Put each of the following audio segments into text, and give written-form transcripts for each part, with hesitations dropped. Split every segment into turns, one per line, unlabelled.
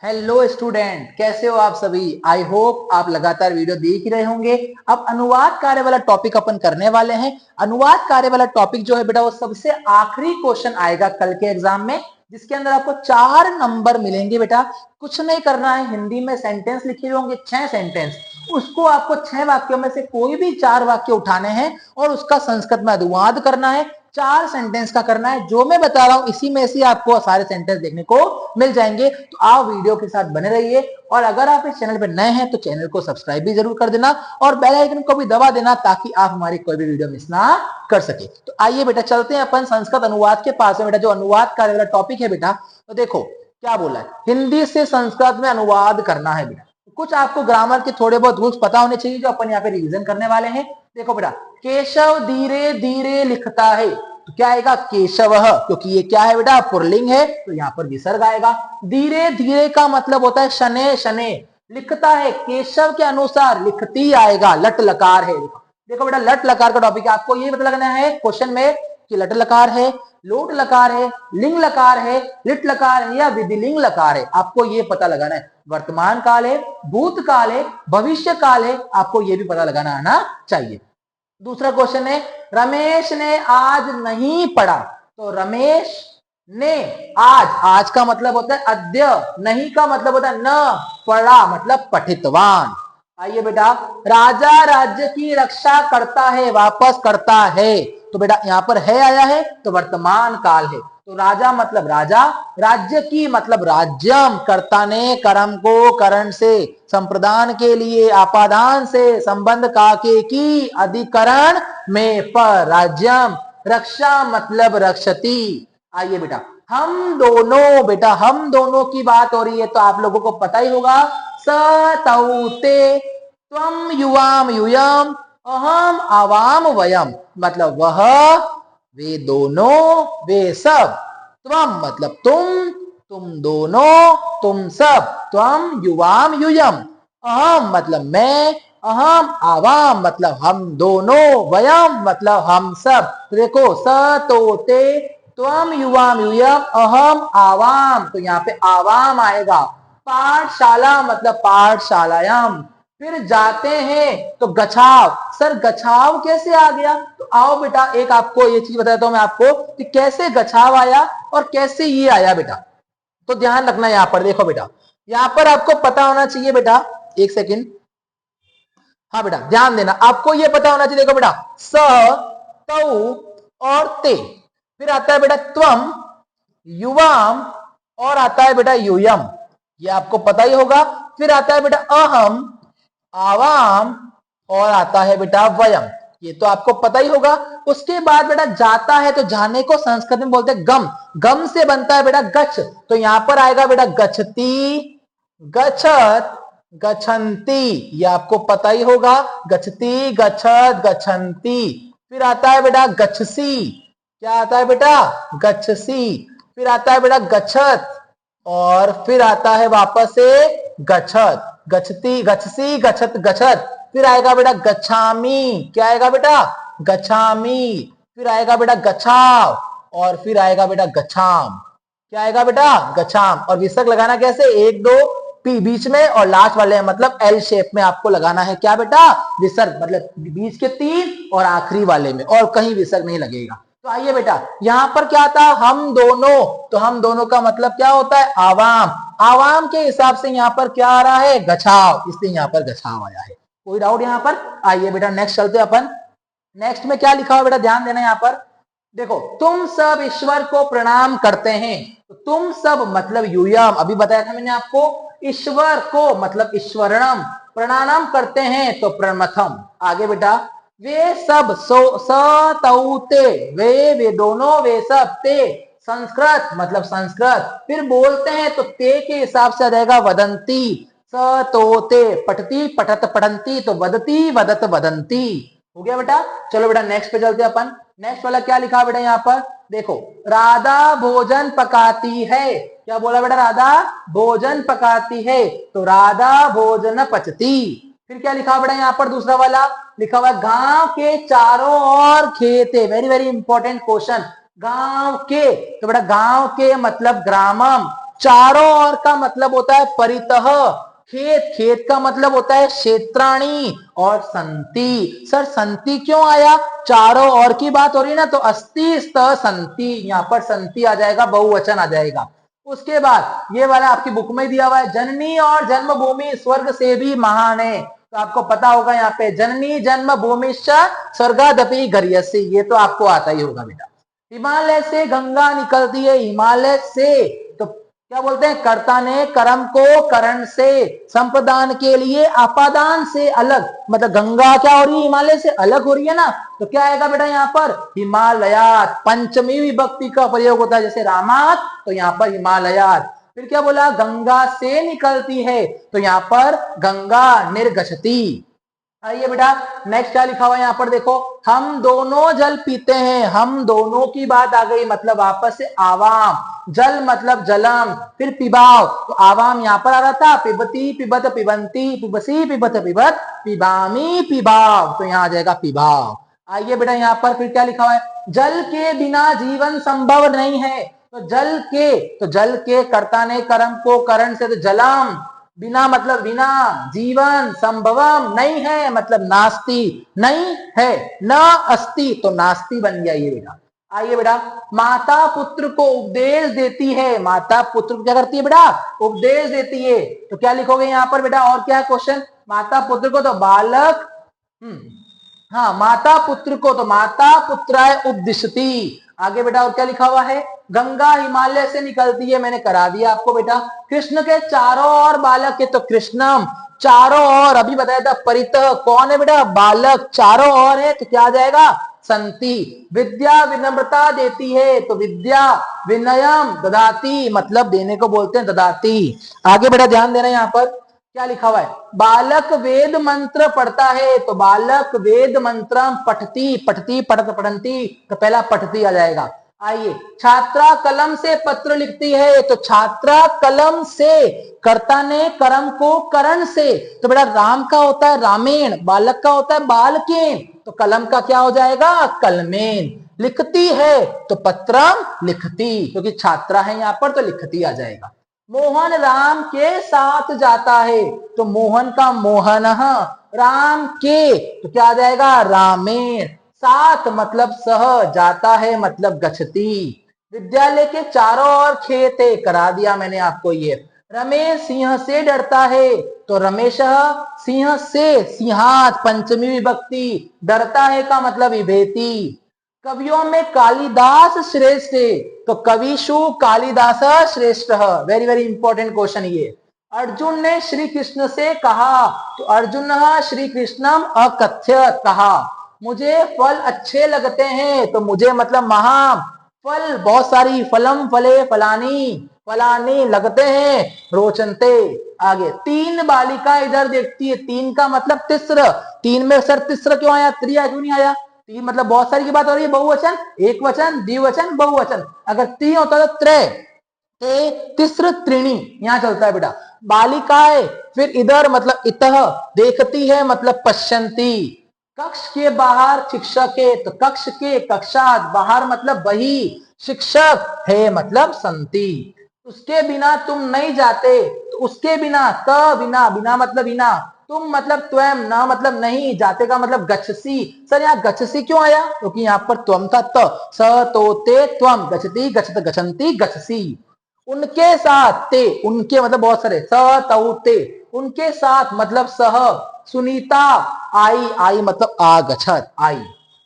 Hello student, कैसे हो आप सभी। आई होप आप लगातार वीडियो देख ही रहे होंगे। अब अनुवाद कार्य वाला टॉपिक अपन करने वाले हैं। अनुवाद कार्य वाला टॉपिक जो है बेटा वो सबसे आखिरी क्वेश्चन आएगा कल के एग्जाम में, जिसके अंदर आपको 4 नंबर मिलेंगे बेटा। कुछ नहीं करना है, हिंदी में सेंटेंस लिखे हुए होंगे 6 सेंटेंस, उसको आपको 6 वाक्यों में से कोई भी 4 वाक्य उठाने हैं और उसका संस्कृत में अनुवाद करना है। 4 सेंटेंस का करना है। जो मैं बता रहा हूं इसी में से आपको सारे सेंटेंस देखने को मिल जाएंगे। तो आप वीडियो के साथ बने रहिए और अगर आप इस चैनल पर नए हैं तो चैनल को सब्सक्राइब भी जरूर कर देना और बेल आइकन को भी दबा देना ताकि आप हमारी कोई भी वीडियो मिस ना कर सके। तो आइए बेटा चलते हैं अपन संस्कृत अनुवाद के पास में। बेटा जो अनुवाद कार्य वाला टॉपिक है बेटा, तो देखो क्या बोला है, हिंदी से संस्कृत में अनुवाद करना है बेटा। कुछ आपको ग्रामर के थोड़े बहुत रूल्स पता होने चाहिए जो अपन यहाँ पे रिवीजन करने वाले हैं। देखो बेटा, केशव धीरे धीरे लिखता है, तो क्या आएगा केशव, क्योंकि ये क्या है बेटा पुल्लिंग है तो यहाँ पर विसर्ग आएगा। धीरे धीरे का मतलब होता है शने शने, लिखता है केशव के अनुसार लिखती आएगा, लट लकार है। देखो बेटा लट लकार का टॉपिक है, आपको ये पता लगना है क्वेश्चन में कि लट लकार है, लोट लकार है, लिंग लकार है, लिट लकार है या विधिलिंग लकार है, आपको ये पता लगाना है। वर्तमान काल है, भूतकाल है, भविष्य काल है, आपको ये भी पता लगाना आना चाहिए। दूसरा क्वेश्चन है रमेश ने आज नहीं पढ़ा, तो रमेश ने आज, आज का मतलब होता है अद्य, नहीं का मतलब होता है न, पढ़ा मतलब पठितवान। आइए बेटा, राजा राज्य की रक्षा करता है, वापस करता है, तो बेटा यहाँ पर है आया है तो वर्तमान काल है। तो राजा मतलब राजा, राज्य की मतलब राज्यम, कर्ता ने कर्म को करण से, संप्रदान के लिए आपादान से, संबंध काके की अधिकरण में पर, राज्यम, रक्षा मतलब रक्षति। आइए बेटा हम दोनों, बेटा हम दोनों की बात हो रही है तो आप लोगों को पता ही होगा, स तौ ते, त्वम युवाम यूयम, अहम आवाम वयम, मतलब वह, वे दोनों, वे सब, त्वम मतलब तुम दोनों, तुम सब, त्वम युवाम यूयम, अहम मतलब मैं, अहम आवाम मतलब हम दोनों, वयम मतलब हम सब। तो देखो स तोते त्वम युवाम यूयम अहम आवाम, तो यहाँ पे आवाम आएगा। पाठशाला मतलब पाठशालायाम, फिर जाते हैं तो गछाव, सर गछाव कैसे आ गया, तो आओ बेटा एक आपको ये चीज बताता हूं मैं आपको कि कैसे गछाव आया और कैसे ये आया बेटा। तो ध्यान रखना यहां पर, देखो बेटा यहां पर आपको पता होना चाहिए बेटा, एक सेकेंड, हाँ बेटा ध्यान देना, आपको ये पता होना चाहिए। देखो बेटा स, तौ और ते, फिर आता है बेटा त्वम, युवाम और आता है बेटा यूयम, ये आपको पता ही होगा। फिर आता है बेटा अहम, आवाम और आता है बेटा वयम, ये तो आपको पता ही होगा। उसके बाद बेटा जाता है तो जाने को संस्कृत में बोलते हैं गम, गम से बनता है बेटा गच्छ, तो यहां पर आएगा बेटा गच्छति, गच्छत, गच्छन्ति, ये आपको पता ही होगा, गच्छति गच्छत गच्छन्ति। फिर आता है बेटा गच्छसी, क्या आता है बेटा गच्छसी, फिर आता है बेटा गच्छत और फिर आता है वापस से गच्छत, गच्छती गच्छसी गच्छत गच्छत, फिर आएगा बेटा गच्छामी, क्या आएगा बेटा गच्छामी, फिर आएगा बेटा गच्छाव और फिर आएगा बेटा गच्छाम, क्या आएगा बेटा गच्छाम। और विसर्ग लगाना कैसे, एक दो पी बीच में और लास्ट वाले मतलब एल शेप में आपको लगाना है, क्या बेटा विसर्ग, मतलब बीच के 3 और आखिरी वाले में, और कहीं विसर्ग नहीं लगेगा। तो आइए बेटा यहां पर क्या था हम दोनों, तो हम दोनों का मतलब क्या होता है आवाम, आवाम के हिसाब से यहां पर क्या आ रहा है गछाव, इसलिए यहां पर गछाव आया है। कोई डाउट यहां पर। आइए बेटा नेक्स्ट चलते अपन। नेक्स्ट में क्या लिखा हुआ बेटा ध्यान देना यहां पर, देखो तुम सब ईश्वर को प्रणाम करते हैं, तो तुम सब मतलब यूयम, अभी बताया था मैंने आपको, ईश्वर को मतलब ईश्वरणम, प्रणाम करते हैं तो प्रमथम। आगे बेटा वे सब सतौते, वे दोनों, वे सब, ते संस्कृत मतलब संस्कृत, फिर बोलते हैं तो ते के हिसाब से रहेगा वदंती, सतोते, पठती पठत पठंती तो वदती वदत वदंती। हो गया बेटा। चलो बेटा नेक्स्ट पे चलते हैं अपन। नेक्स्ट वाला क्या लिखा बेटा यहाँ पर, देखो राधा भोजन पकाती है, क्या बोला बेटा राधा भोजन पकाती है, तो राधा भोजन पचती। फिर क्या लिखा बेटा यहाँ पर दूसरा वाला लिखा हुआ गांव के चारों ओर खेत है, वेरी वेरी इंपॉर्टेंट क्वेश्चन, गांव के, तो बेटा गांव के मतलब ग्रामम, चारों ओर का मतलब होता है परितः, खेत, खेत का मतलब होता है क्षेत्राणी, और संति, सर संति क्यों आया, चारों ओर की बात हो रही है ना, तो अस्ति स्तः संति, यहां पर संति आ जाएगा, बहुवचन आ जाएगा। उसके बाद ये वाला आपकी बुक में दिया हुआ है, जननी और जन्मभूमि स्वर्ग से भी महान है, तो आपको पता होगा यहाँ पे जननी जन्मभूमि स्वर्गादपि गर्यसी, ये तो आपको आता ही होगा बेटा। हिमालय से गंगा निकलती है, हिमालय से, तो क्या बोलते हैं, कर्ता ने कर्म को करण से, संप्रदान के लिए अपादान से अलग, मतलब गंगा क्या हो रही है, हिमालय से अलग हो रही है ना, तो क्या आएगा बेटा यहाँ पर हिमालयात, पंचमी विभक्ति का प्रयोग होता है, जैसे रामात तो यहाँ पर हिमालयात। फिर क्या बोला, गंगा से निकलती है, तो यहाँ पर गंगा निर्गछति। आइए बेटा नेक्स्ट क्या लिखा हुआ है यहाँ पर देखो, हम दोनों जल पीते हैं, हम दोनों की बात आ गई, मतलब आपस से आवाम, जल मतलब जलम, फिर पिबाव, तो आवाम यहाँ पर आ रहा था, पिबती पिबत पिबंती पिबसी पिबत पिबत पिबामी पिबाव, तो यहाँ आ जाएगा पिबाव। आइए बेटा यहाँ पर फिर क्या लिखा हुआ है, जल के बिना जीवन संभव नहीं है, तो जल के कर्ता ने कर्म को करण से, तो जलम, बिना मतलब बिना, जीवन, संभवम नहीं है मतलब नास्ति, नहीं है, न अस्ति तो नास्ति बन गया ये बेटा। आइए बेटा, माता पुत्र को उपदेश देती है, माता पुत्र को क्या करती है बेटा, उपदेश देती है, तो क्या लिखोगे यहाँ पर बेटा, और क्या है क्वेश्चन, माता पुत्र को तो बालक, हाँ माता पुत्र को तो माता पुत्राय उपदिशति। आगे बेटा और क्या लिखा हुआ है, गंगा हिमालय से निकलती है, मैंने करा दिया आपको बेटा। कृष्ण के चारों ओर बालक है, तो कृष्णम, चारों ओर अभी बताया था, परितः कौन है बेटा, बालक, चारों ओर है, तो क्या आ जाएगा संति। विद्या विनम्रता देती है, तो विद्या विनयम ददाती, मतलब देने को बोलते हैं ददाती। आगे बेटा ध्यान देना यहाँ पर क्या लिखा हुआ है, बालक वेद मंत्र पढ़ता है, तो बालक वेद मंत्रम पठती, पठती पढ़त पढ़ंती, तो पहला पठती आ जाएगा। आइए, छात्रा कलम से पत्र लिखती है, तो छात्रा कलम से, कर्ता ने कर्म को करण से, तो बेटा राम का होता है रामेण, बालक का होता है बालकेन, तो कलम का क्या हो जाएगा कलमेन। लिखती है तो पत्रम लिखती, क्योंकि छात्रा है यहाँ पर, तो लिखती आ जाएगा। मोहन राम के साथ जाता है, तो मोहन का मोहन, राम के तो क्या आ जाएगा रामेण, साथ मतलब सह, जाता है मतलब गच्छति। विद्यालय के चारों ओर खेत है, करा दिया मैंने आपको ये। रमेश सिंह से डरता है, तो रमेश सिंह से, सिंहात पंचमी विभक्ति, डरता है का मतलब विभेति। कवियों में कालिदास श्रेष्ठ है, तो कविशु कालिदास श्रेष्ठ, वेरी वेरी इंपॉर्टेंट क्वेश्चन ये। अर्जुन ने श्री कृष्ण से कहा, तो अर्जुन श्री कृष्णम अकथ्यत, कहा मुझे फल अच्छे लगते हैं, तो मुझे मतलब महा, फल बहुत सारी, फलम फले फलानी, फलानी लगते हैं, रोचनते। आगे, तीन बालिका इधर देखती है, तीन का मतलब तीसरा, तीन में सर तीसरा क्यों आया, त्रिया क्यों नहीं आया, तीन मतलब बहुत सारी की बात हो रही है, बहुवचन, एक वचन, द्विवचन, बहुवचन, अगर तीन होता तो त्रय, तीसर त्रिणी, यहां चलता है बेटा। बालिकाएं, फिर इधर मतलब इतः, देखती है मतलब पश्यंती। कक्ष के बाहर शिक्षक है, तो कक्ष के, कक्षात, बाहर मतलब वही, शिक्षक है मतलब संति। उसके बिना तुम नहीं जाते, तो उसके बिना, त बिना, बिना मतलब बिना, तुम मतलब त्वम, ना मतलब नहीं, जाते का मतलब गच्छसी। सर यहाँ गच्छसी क्यों आया, क्योंकि यहाँ पर त्वम था, त स तो ते त्वम, गच्छति गच्छत गच्छन्ति गच्छसी। उनके साथ, ते उनके मतलब बहुत सारे, स तौ ते, उनके साथ मतलब सह, सुनीता आई, आई मतलब आगछत, आई।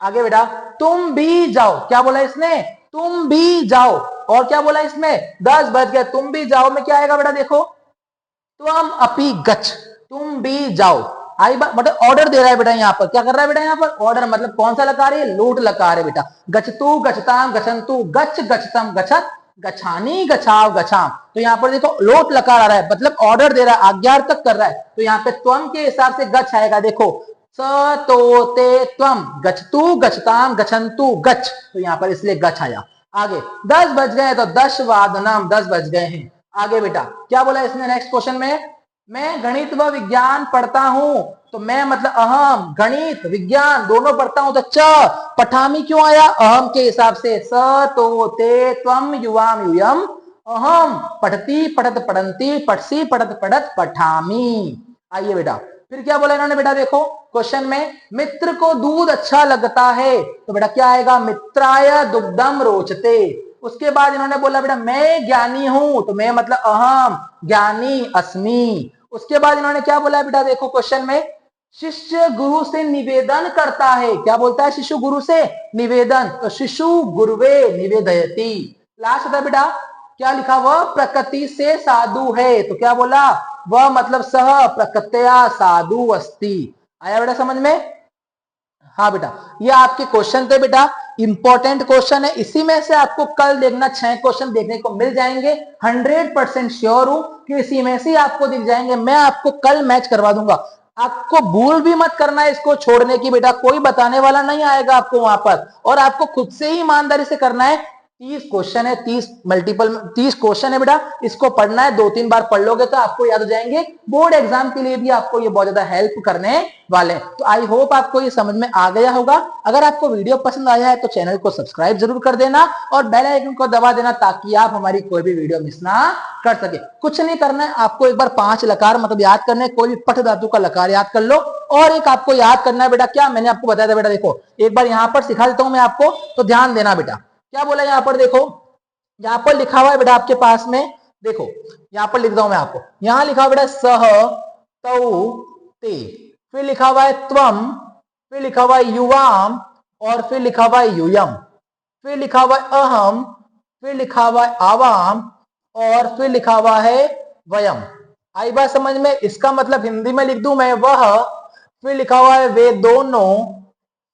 आगे बेटा, तुम भी जाओ, क्या बोला इसने, तुम भी जाओ, और क्या बोला इसमें 10 बज गए, तुम भी जाओ में क्या आएगा बेटा देखो, त्वम अपि गच्छ, तुम भी जाओ। आई बात मतलब ऑर्डर दे रहा है बेटा, यहाँ पर क्या कर रहा है बेटा, यहाँ पर ऑर्डर, मतलब कौन सा लकार है, लोट लकार है बेटा। गच्छतु गच्छताम गच्छन्तु, गच्छ गच्छतम गच्छत, गच्छानी गच्छाव गच्छाम, तो यहाँ पर देखो लोट लकार आ रहा है, मतलब ऑर्डर दे रहा है, आज्ञार्थक कर रहा है, तो यहाँ पे त्वम के हिसाब से गच्छ आएगा। देखो स तो ते त्वम, गच्छतु गच्छताम गच्छन्तु गच्छ, तो यहाँ पर इसलिए गच्छ आया। आगे 10 बज गए, तो 10 वादनम, 10 बज गए हैं। आगे बेटा क्या बोला इसने नेक्स्ट क्वेश्चन में, मैं गणित व विज्ञान पढ़ता हूं, तो मैं मतलब अहम, गणित विज्ञान दोनों पढ़ता हूं, तो च पठामी क्यों आया, अहम के हिसाब से। स तो ते त्वम युवाम यूयम अहम पठती पठत पढ़ंती पठसी पठत पढ़त पठामी। आइए बेटा फिर क्या बोला इन्होंने बेटा, देखो क्वेश्चन में मित्र को दूध अच्छा लगता है तो बेटा क्या आएगा, मित्राय दुग्धम रोचते। उसके बाद इन्होंने बोला बेटा मैं ज्ञानी हूं तो मैं मतलब अहम ज्ञानी अस्मि। उसके बाद इन्होंने क्या बोला बेटा, देखो क्वेश्चन में शिष्य गुरु से निवेदन करता है, क्या बोलता है शिशु गुरु से निवेदन, तो शिशु गुरुवे निवेदयति। लास्ट था बेटा क्या लिखा, वह प्रकृति से साधु है तो क्या बोला, वह मतलब सह प्रकृत्या साधु अस्ति। आया बेटा समझ में? हाँ बेटा ये आपके क्वेश्चन थे बेटा, इंपॉर्टेंट क्वेश्चन है। इसी में से आपको कल देखना 6 क्वेश्चन देखने को मिल जाएंगे। 100% श्योर हूं कि इसी में से आपको दिख जाएंगे। मैं आपको कल मैच करवा दूंगा। आपको भूल भी मत करना है इसको छोड़ने की बेटा, कोई बताने वाला नहीं आएगा आपको वहां पर, और आपको खुद से ही ईमानदारी से करना है। 30 क्वेश्चन है, 30 क्वेश्चन है बेटा, इसको पढ़ना है। 2-3 बार पढ़ लोगे तो आपको याद हो जाएंगे। बोर्ड एग्जाम के लिए भी आपको ये बहुत ज्यादा हेल्प करने वाले हैं। तो आई होप आपको ये समझ में आ गया होगा। अगर आपको वीडियो पसंद आया है तो चैनल को सब्सक्राइब जरूर कर देना और बेल आइकन को दबा देना ताकि आप हमारी कोई भी वीडियो मिस ना कर सके। कुछ नहीं करना है आपको, एक बार 5 लकार मतलब याद करने, कोई भी पठ धातु का लकार याद कर लो। और एक आपको याद करना है बेटा, क्या मैंने आपको बताया था बेटा, देखो एक बार यहाँ पर सिखा देता हूं मैं आपको, तो ध्यान देना बेटा। क्या बोला यहाँ पर, देखो यहाँ पर लिखा हुआ है बेटा आपके पास में, देखो यहाँ पर लिख दो मैं आपको, यहाँ लिखा हुआ बेटा सह तौ ते, फिर लिखा हुआ है त्वम, फिर लिखा हुआ है युवाम, और फिर लिखा हुआ है यूयम, फिर लिखा हुआ है अहम, फिर लिखा हुआ है आवाम, और फिर लिखा हुआ है वयम। आई बात समझ में? इसका मतलब हिंदी में लिख दूं मैं, वह, फिर लिखा हुआ है वे दोनों,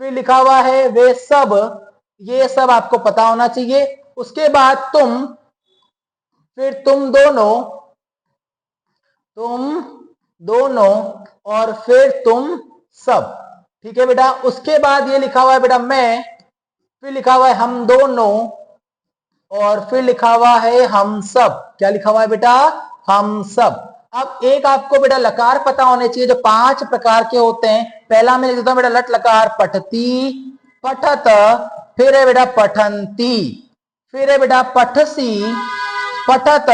फिर लिखा हुआ है वे सब, ये सब आपको पता होना चाहिए। उसके बाद तुम, फिर तुम दोनों, और फिर तुम सब। ठीक है बेटा। उसके बाद ये लिखा हुआ है बेटा मैं, फिर लिखा हुआ है हम दोनों, और फिर लिखा हुआ है हम सब। क्या लिखा हुआ है बेटा, हम सब। अब एक आपको बेटा लकार पता होने चाहिए जो 5 प्रकार के होते हैं। पहला मैं लिख देता हूं बेटा लट लकार, पठती पठत, फिर है बेटा पठंती, फिर है बेटा पठसी पठत,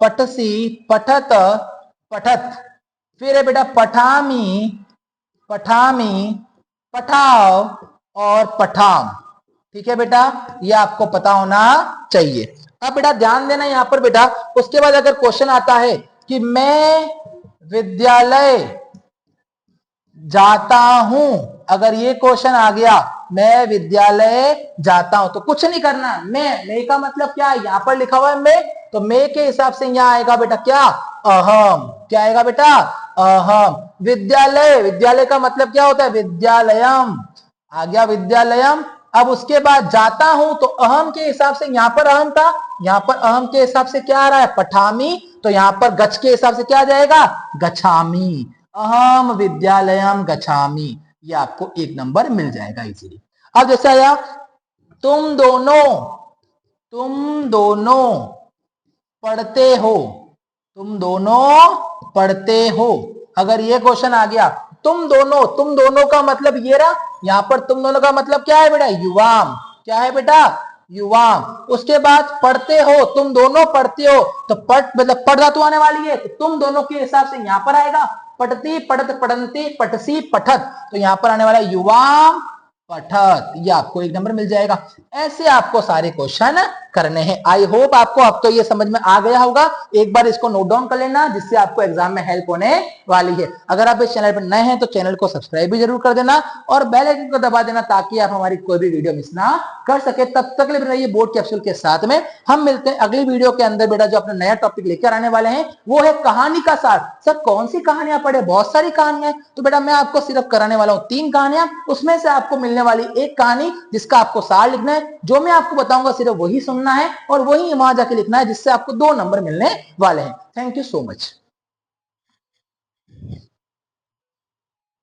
पठसी पठत पठत, फिर है बेटा पठामी पठामी पठाव, और पठाम। ठीक है बेटा, ये आपको पता होना चाहिए। अब बेटा ध्यान देना यहां पर बेटा, उसके बाद अगर क्वेश्चन आता है कि मैं विद्यालय जाता हूं, अगर ये क्वेश्चन आ गया मैं विद्यालय जाता हूं, तो कुछ नहीं करना। मैं का मतलब क्या है, यहां पर लिखा हुआ है मैं, तो मैं के हिसाब से यहां आएगा बेटा क्या, अहम। क्या आएगा बेटा, अहम। विद्यालय, विद्यालय का मतलब क्या होता है, विद्यालयम। आ गया विद्यालयम। अब उसके बाद जाता हूं तो अहम के हिसाब से, यहां पर अहम था, यहां पर अहम के हिसाब से क्या आ रहा है, पठामी, तो यहां पर गच के हिसाब से क्या आ जाएगा, गच्छामी। अहम विद्यालयम गच्छामी, ये आपको 1 नंबर मिल जाएगा इजीली। अब जैसे आया तुम दोनों पढ़ते हो, तुम दोनों पढ़ते हो। अगर ये क्वेश्चन आ गया तुम दोनों का मतलब ये रहा, यहां पर तुम दोनों का मतलब क्या है बेटा, युवाम। क्या है बेटा, युवाम। उसके बाद पढ़ते हो, तुम दोनों पढ़ते हो, तो पढ़ मतलब पढ़ धातु आने वाली है, तो तुम दोनों के हिसाब से यहां पर आएगा पढ़ती पढ़त पढ़ंती पठसी पठत, तो यहां पर आने वाला युवाम पठत, ये आपको 1 नंबर मिल जाएगा। ऐसे आपको सारे क्वेश्चन करने हैं। आई होप आपको अब तो ये समझ में आ गया होगा। एक बार इसको नोट डाउन कर लेना जिससे आपको एग्जाम में हेल्प होने वाली है। अगर आप इस चैनल पर नए हैं तो चैनल को सब्सक्राइब भी जरूर कर देना और बेल आइकन को दबा देना ताकि आप हमारी कोई भी वीडियो मिस ना कर सके। तब तक ले रहिए बोर्ड कैप्सूल के साथ में। हम मिलते हैं अगली वीडियो के अंदर बेटा, जो अपना नया टॉपिक लेकर आने वाले हैं वो है कहानी का सार। सर कौन सी कहानियां पढ़े, बहुत सारी कहानियां, तो बेटा मैं आपको सिर्फ कराने वाला हूं 3 कहानियां, उसमें से आपको मिलने वाली एक कहानी जिसका आपको सार लिखना है। जो मैं आपको बताऊंगा सिर्फ वही सुनना है और वही वहां जाके लिखना है, जिससे आपको 2 नंबर मिलने वाले हैं। Thank you so much.